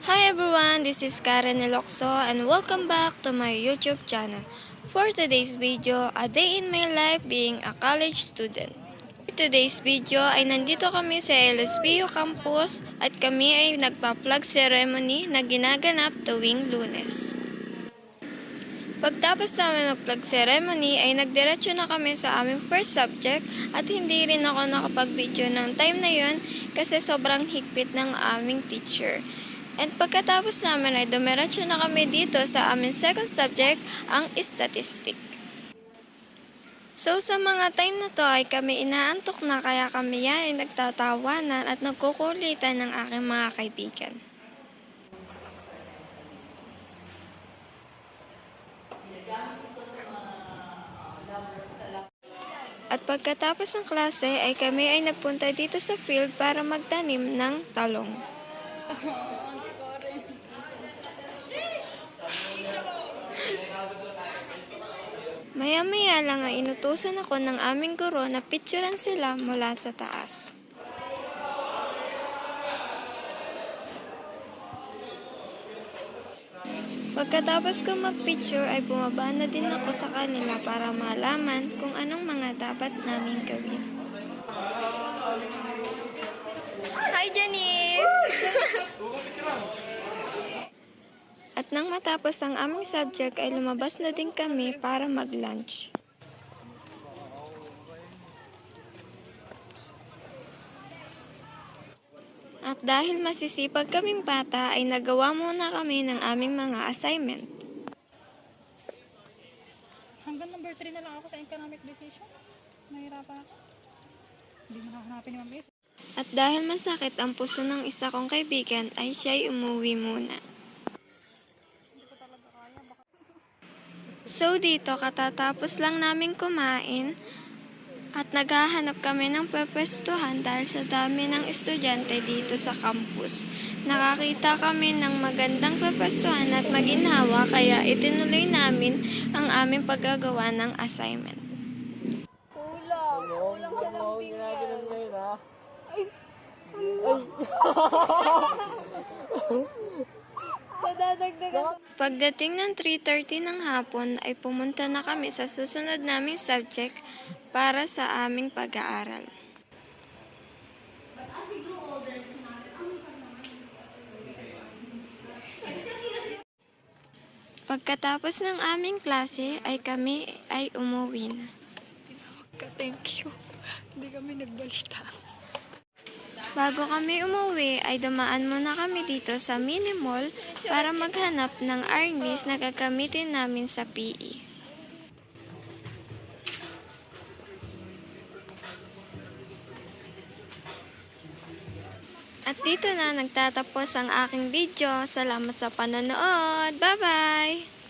Hi everyone, this is Karen Elokso and welcome back to my YouTube channel. For today's video, a day in my life being a college student. For today's video ay nandito kami sa LSPU campus at kami ay nagpa-flag ceremony na ginaganap tuwing Lunes. Pagtapos namin mag-flag ceremony ay nagdiretso na kami sa aming first subject at hindi rin ako nakapag-video ng time na yon kasi sobrang higpit ng aming teacher. And pagkatapos namin ay dumiretso na kami dito sa aming second subject, ang statistic. So sa mga time na to ay kami inaantok na kaya kami yan ay nagtatawanan at nagkukulitan ng aking mga kaibigan. At pagkatapos ng klase ay kami ay nagpunta dito sa field para magtanim ng talong. Maya-maya lang ay inutusan ako ng aming guro na picturean sila mula sa taas. Pagkatapos ko mag-picture ay bumaba na din ako sa kanila para malaman kung anong mga dapat namin gawin. Hi Janice! At nang matapos ang aming subject ay lumabas na din kami para mag-lunch. At dahil masisipag kaming bata ay nagawa muna kami ng aming mga assignment. Hanggang number 3 na lang ako sa economic decision. Nahirapan ako. Hindi mo nakahanapin ni Ma'am Is. At dahil masakit ang puso ng isa kong kaibigan ay siya'y umuwi muna. So dito katatapos lang namin kumain at naghahanap kami ng pwestuhan dahil sa dami ng estudyante dito sa campus. Nakakita kami ng magandang pwestuhan at maginhawa kaya itinuloy namin ang aming paggagawa ng assignment. Kulang sa lambing yan. Nadadagdagan. Pagdating ng 3:30 ng hapon ay pumunta na kami sa susunod naming subject para sa aming pag-aaral. Pagkatapos ng aming klase ay kami ay umuwi na. Thank you. Hindi kami nagbalita. Bago kami umuwi ay dumaan muna kami dito sa mini mall para maghanap ng arnis na gagamitin namin sa PE. At dito na nagtatapos ang aking video. Salamat sa panonood. Bye-bye!